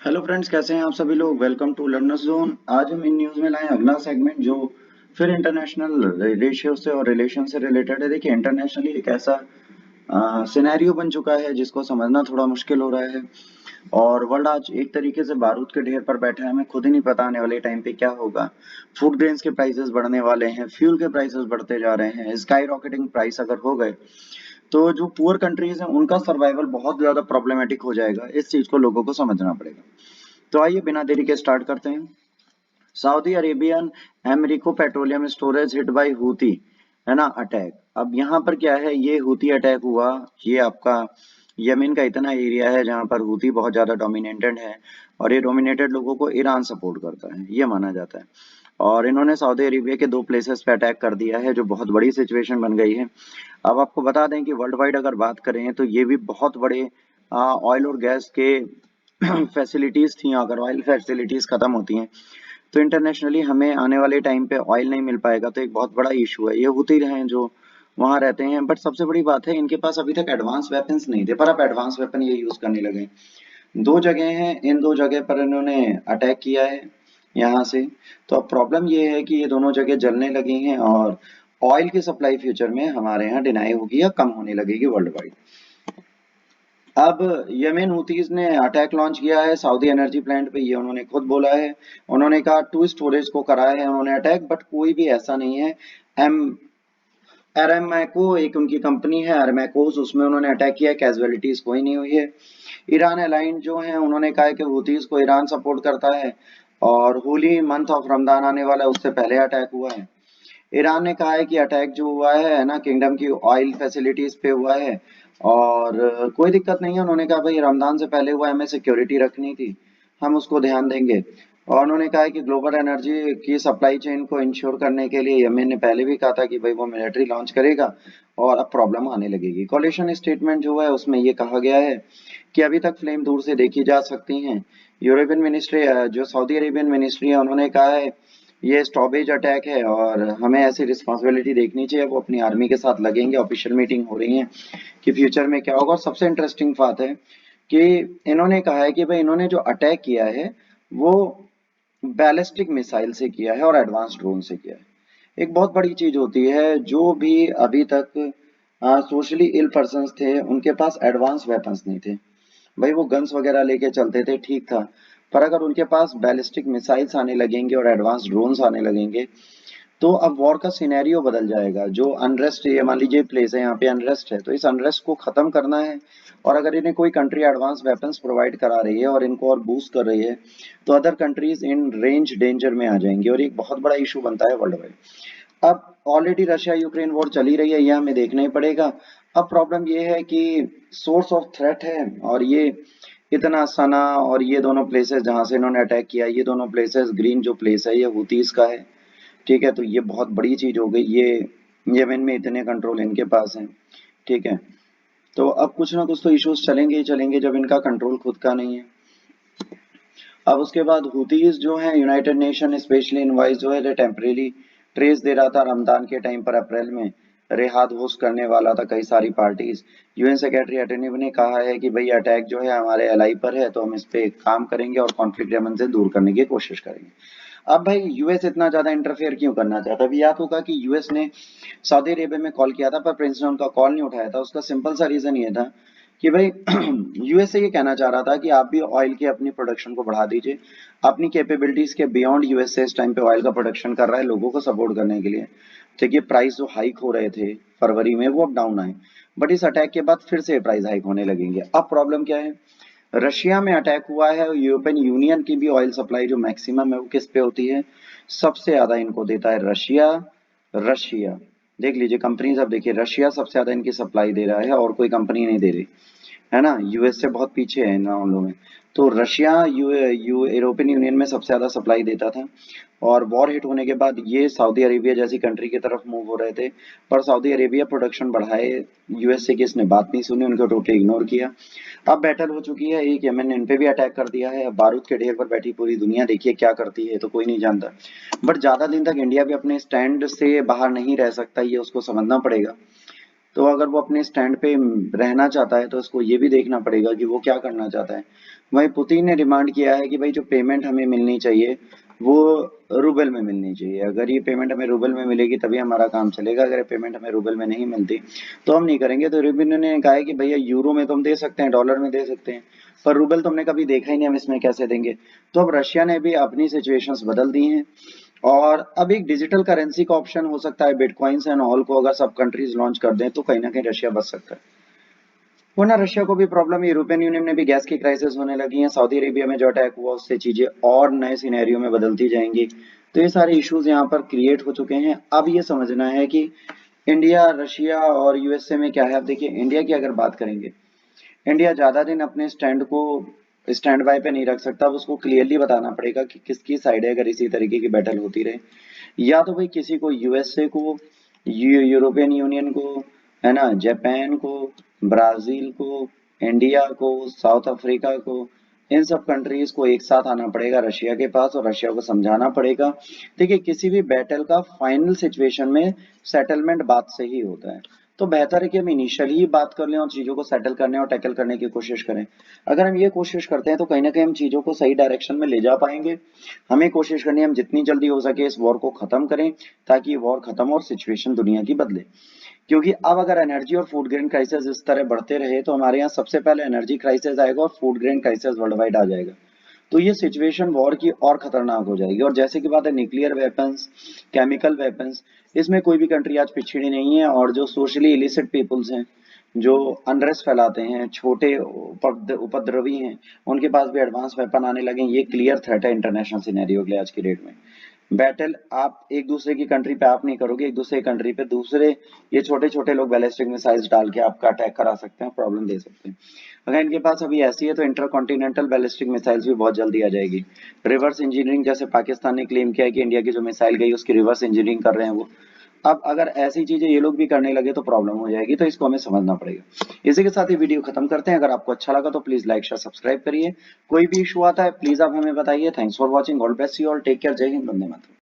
Hello friends, कैसे हैं आप सभी लोग। Welcome to learners zone. आज हम इन न्यूज़ में लाए अगला सेगमेंट जो फिर इंटरनेशनल रेशियो से और रिलेशन से रिलेटेड है। देखिए, इंटरनेशनली एक ऐसा सिनेरियो बन चुका है जिसको समझना थोड़ा मुश्किल हो रहा है। और वर्ल्ड आज एक तरीके से बारूद के ढेर पर बैठा है। हमें खुद ही नहीं पता आने वाले टाइम पे क्या होगा। फूड ग्रेन्स के प्राइसेस बढ़ने वाले हैं, फ्यूल के प्राइसेस बढ़ते जा रहे हैं, स्काई रॉकेटिंग प्राइस अगर हो गए तो जो पुअर कंट्रीज हैं उनका सर्वाइवल बहुत ज्यादा प्रॉब्लमेटिक हो जाएगा। इस चीज को लोगों को समझना पड़ेगा। तो आइए बिना देरी के स्टार्ट करते हैं। सऊदी अरेबियन एमरीको petroleum storage hit by Houthi, है ना, अटैक। अब यहाँ पर क्या है, ये हूती अटैक हुआ। ये आपका यमन का इतना एरिया है जहाँ पर हूती बहुत ज्यादा डोमिनेटेड है, और ये डोमिनेटेड लोगों को ईरान सपोर्ट करता है, ये माना जाता है। और इन्होंने सऊदी अरेबिया के दो प्लेसेस पे अटैक कर दिया है, जो बहुत बड़ी सिचुएशन बन गई है। अब आपको बता दें कि वर्ल्ड वाइड अगर बात करें तो ये भी बहुत बड़े ऑयल और गैस के फैसिलिटीज थी। अगर ऑयल फैसिलिटीज खत्म होती हैं तो इंटरनेशनली हमें आने वाले टाइम पे ऑयल नहीं मिल पाएगा, तो एक बहुत बड़ा इशू है। ये होते ही हैं जो वहां रहते हैं। बट सबसे बड़ी बात है, इनके पास अभी तक एडवांस वेपन्स नहीं थे, पर अब एडवांस वेपन ये यूज करने लगे। दो जगह हैं, इन दो जगह पर इन्होंने अटैक किया है यहाँ से। तो अब प्रॉब्लम ये है कि ये दोनों जगह जलने लगी हैं, और ऑयल की सप्लाई फ्यूचर में हमारे यहाँ डिनाई होगी या कम होने लगेगी वर्ल्ड वाइड। अब यमेन हुतीज ने अटैक लॉन्च किया है सऊदी एनर्जी प्लांट पे, ये उन्होंने खुद बोला है। उन्होंने कहा टू स्टोरेज को कराया है उन्होंने अटैक, बट कोई भी ऐसा नहीं है। एम अरामको एक उनकी कंपनी है अरामकोस, उसमें उन्होंने अटैक किया, कैजुअलिटीज कोई नहीं हुई है। ईरान अलाइंड जो है उन्होंने कहा है कि हुतीज को ईरान सपोर्ट करता है, और होली मंथ ऑफ रमजान आने वाला है उससे पहले अटैक हुआ है। ईरान ने कहा है कि अटैक जो हुआ है ना, किंगडम की ऑयल फैसिलिटीज पे हुआ है, और कोई दिक्कत नहीं है। उन्होंने कहा भाई रमजान से पहले हुआ है, हमें सिक्योरिटी रखनी थी, हम उसको ध्यान देंगे। और उन्होंने कहा है कि ग्लोबल एनर्जी की सप्लाई चेन को इंश्योर करने के लिए यमन ने पहले भी कहा था कि भाई वो मिलिट्री लॉन्च करेगा, और अब प्रॉब्लम आने लगेगी। कोलिशन स्टेटमेंट जो है उसमें ये कहा गया है कि अभी तक फ्लेम दूर से देखी जा सकती हैं। यूरोपियन मिनिस्ट्री, जो सऊदी अरेबियन मिनिस्ट्री है, उन्होंने कहा है ये स्टॉपेज अटैक है और हमें ऐसी रिस्पॉन्सिबिलिटी देखनी चाहिए। वो अपनी आर्मी के साथ लगेंगे, ऑफिशियल मीटिंग हो रही है कि फ्यूचर में क्या होगा। और सबसे इंटरेस्टिंग बात है कि इन्होंने कहा है कि भाई इन्होंने जो अटैक किया है वो बैलिस्टिक मिसाइल से किया है और एडवांस ड्रोन से किया है। एक बहुत बड़ी चीज होती है, जो भी अभी तक सोशली इल पर्सन थे उनके पास एडवांस वेपन्स नहीं थे। भाई वो गन्स वगैरह लेके चलते थे, ठीक था। पर अगर उनके पास बैलिस्टिक मिसाइल्स आने लगेंगे और एडवांस ड्रोन्स आने लगेंगे तो अब वॉर का सिनेरियो बदल जाएगा। जो अनरेस्ट, ये मान लीजिए प्लेस है, यहाँ पे अनरेस्ट है, तो इस अनरेस्ट को खत्म करना है। और अगर इन्हें कोई कंट्री एडवांस वेपन्स प्रोवाइड करा रही है और इनको और बूस्ट कर रही है, तो other countries in range danger में आ जाएंगी, और एक बहुत बड़ा इशू बनता है वर्ल्ड वाइड। अब ऑलरेडी रशिया यूक्रेन वॉर चली रही है, ये हमें देखना ही पड़ेगा। अब प्रॉब्लम ये है कि सोर्स ऑफ थ्रेट है, और ये इतना सना और ये दोनों प्लेसेस जहां से इन्होंने अटैक किया, ये दोनों प्लेसेस, ग्रीन जो प्लेस है ये हुतीस का है। ठीक है, तो ये बहुत बड़ी चीज हो गई। ये यमन में इतने कंट्रोल इनके पास है। ठीक है, तो अब कुछ ना कुछ तो इश्यूज चलेंगे ही चलेंगे जब इनका कंट्रोल खुद का नहीं है। अब उसके बाद हुतीज जो है, यूनाइटेड नेशन स्पेशली इनवाइस जो है टेम्परेरी ट्रेस दे रहा था रमजान के टाइम पर, अप्रैल में रेहाद होस्ट करने वाला था कई सारी पार्टीज। यूएन सेक्रेटरी अटेनिव ने कहा है कि भाई अटैक जो है हमारे एलाई पर है, तो हम इस पे काम करेंगे और कॉन्फ्लिक्ट यमन से दूर करने की कोशिश करेंगे। अब भाई यूएस इतना ज्यादा इंटरफेयर क्यों करना चाहता है? अभी याद होगा कि यूएस ने सऊदी अरेबिया में कॉल किया था, पर प्रिंस ने उनका कॉल नहीं उठाया था। उसका सिंपल सा रीजन ये था कि भाई यूएसए ये कहना चाह रहा था कि आप भी ऑयल की अपनी प्रोडक्शन को बढ़ा दीजिए। अपनी कैपेबिलिटीज के बियॉन्ड यूएसए इस टाइम पे ऑयल का प्रोडक्शन कर रहा है लोगों को सपोर्ट करने के लिए। देखिए प्राइस जो हाइक हो रहे थे फरवरी में वो अब डाउन आए, बट इस अटैक के बाद फिर से प्राइस हाइक होने लगेंगे। अब प्रॉब्लम क्या है, रशिया में अटैक हुआ है, यूरोपियन यूनियन की भी ऑयल सप्लाई जो मैक्सिमम है वो किस पे होती है, सबसे ज्यादा इनको देता है रशिया। रशिया देख लीजिए कंपनीज, अब देखिए रशिया सबसे ज्यादा इनकी सप्लाई दे रहा है और कोई कंपनी नहीं दे रही, है ना। यूएस से बहुत पीछे है इन मामलों में। तो रशिया यूरोपियन यूनियन में सबसे ज्यादा सप्लाई देता था, और वॉर हिट होने के बाद ये सऊदी अरेबिया जैसी कंट्री की तरफ मूव हो रहे थे। पर सऊदी अरेबिया प्रोडक्शन बढ़ाए, यूएसए की इसने बात नहीं सुनी, उनको टोटली इग्नोर किया। अब बैटल हो चुकी है, एक यमन ने इन पे भी अटैक कर दिया है। अब बारूद के ढेर पर बैठी पूरी दुनिया, देखिए क्या करती है, तो कोई नहीं जानता। बट ज्यादा दिन तक इंडिया भी अपने स्टैंड से बाहर नहीं रह सकता, ये उसको समझना पड़ेगा। तो अगर वो अपने स्टैंड पे रहना चाहता है तो उसको ये भी देखना पड़ेगा कि वो क्या करना चाहता है। वहीं पुतिन ने डिमांड किया है कि भाई जो पेमेंट हमें मिलनी चाहिए वो रूबल में मिलनी चाहिए। अगर ये पेमेंट हमें रूबल में मिलेगी तभी हमारा काम चलेगा, अगर ये पेमेंट हमें रूबल में नहीं मिलती तो हम नहीं करेंगे। तो यूरोपियन यूनियन ने कहा है कि भैया यूरो में तो हम दे सकते हैं, डॉलर में दे सकते हैं, पर रूबल तो हमने कभी देखा ही नहीं, हम इसमें कैसे देंगे। तो अब रशिया ने भी अपनी सिचुएशंस बदल दी हैं और अब एक डिजिटल करेंसी का ऑप्शन हो सकता है, बिटकॉइंस एंड ऑल को अगर सब कंट्रीज लॉन्च कर दें तो कहीं ना कहीं रशिया बच सकता है। वरना रशिया को भी प्रॉब्लम है, यूरोपियन यूनियन में भी गैस की क्राइसिस होने लगी है, सऊदी अरेबिया में जो अटैक हुआ उससे चीजें और नए सिनेरियो में बदलती जाएंगी। तो ये सारे इश्यूज यहाँ पर क्रिएट हो चुके हैं। अब ये समझना है कि इंडिया, रशिया और यूएसए में क्या है। अब देखिए इंडिया की अगर बात करेंगे, इंडिया ज्यादा दिन अपने स्टैंड को स्टैंड बाय पे नहीं रख सकता। अब उसको क्लियरली बताना पड़ेगा कि किसकी साइड है अगर इसी तरीके की बैटल होती रहे। या तो भाई किसी को, यूएसए को, यूरोपियन यूनियन को, है ना, जापान को, ब्राजील को, इंडिया को, साउथ अफ्रीका को, इन सब कंट्रीज को एक साथ आना पड़ेगा रशिया के पास और रशिया को समझाना पड़ेगा। देखिए किसी भी बैटल का फाइनल सिचुएशन में सेटलमेंट बात से ही होता है। तो बेहतर है कि हम इनिशियली ही बात कर लें और चीजों को सेटल करने और टैकल करने की कोशिश करें। अगर हम ये कोशिश करते हैं तो कहीं ना कहीं हम चीजों को सही डायरेक्शन में ले जा पाएंगे। हमें कोशिश करनी है हम जितनी जल्दी हो सके इस वॉर को खत्म करें, ताकि ये वॉर खत्म हो और सिचुएशन दुनिया की बदले। क्योंकि अब अगर एनर्जी और फूड ग्रेन क्राइसिस इस तरह बढ़ते रहे तो हमारे यहाँ सबसे पहले एनर्जी क्राइसिस आएगा और food grain crisis world wide आ जाएगा। तो ये सिचुएशन वॉर की और खतरनाक हो जाएगी। और जैसे कि बात है न्यूक्लियर वेपन्स, केमिकल वेपन्स, इसमें कोई भी कंट्री आज पिछड़ी नहीं है। और जो सोशली इलिसिट पीपुल्स हैं, जो अनरेस्ट फैलाते हैं, छोटे उपद्रवी हैं, उनके पास भी एडवांस वेपन आने लगे। ये क्लियर थ्रेट है इंटरनेशनल सिनेरियो के लिए आज की डेट में। बैटल आप एक दूसरे की कंट्री पे आप नहीं करोगे, एक दूसरे की कंट्री पे दूसरे ये छोटे छोटे लोग बैलिस्टिक मिसाइल्स डाल के आपका अटैक करा सकते हैं, प्रॉब्लम दे सकते हैं। अगर इनके पास अभी ऐसी है तो इंटर कॉन्टिनेंटल बैलिस्टिक मिसाइल्स भी बहुत जल्दी आ जाएगी। रिवर्स इंजीनियरिंग, जैसे पाकिस्तान ने क्लेम किया है कि इंडिया की जो मिसाइल गई उसकी रिवर्स इंजीनियरिंग कर रहे हैं वो। अब अगर ऐसी चीजें ये लोग भी करने लगे तो प्रॉब्लम हो जाएगी। तो इसको हमें समझना पड़ेगा। इसी के साथ ही वीडियो खत्म करते हैं। अगर आपको अच्छा लगा तो प्लीज लाइक शेयर सब्सक्राइब करिए। कोई भी इशू आता है प्लीज आप हमें बताइए। Thanks for watching, God bless you all, take care, जय हिंद, वंदे मातरम।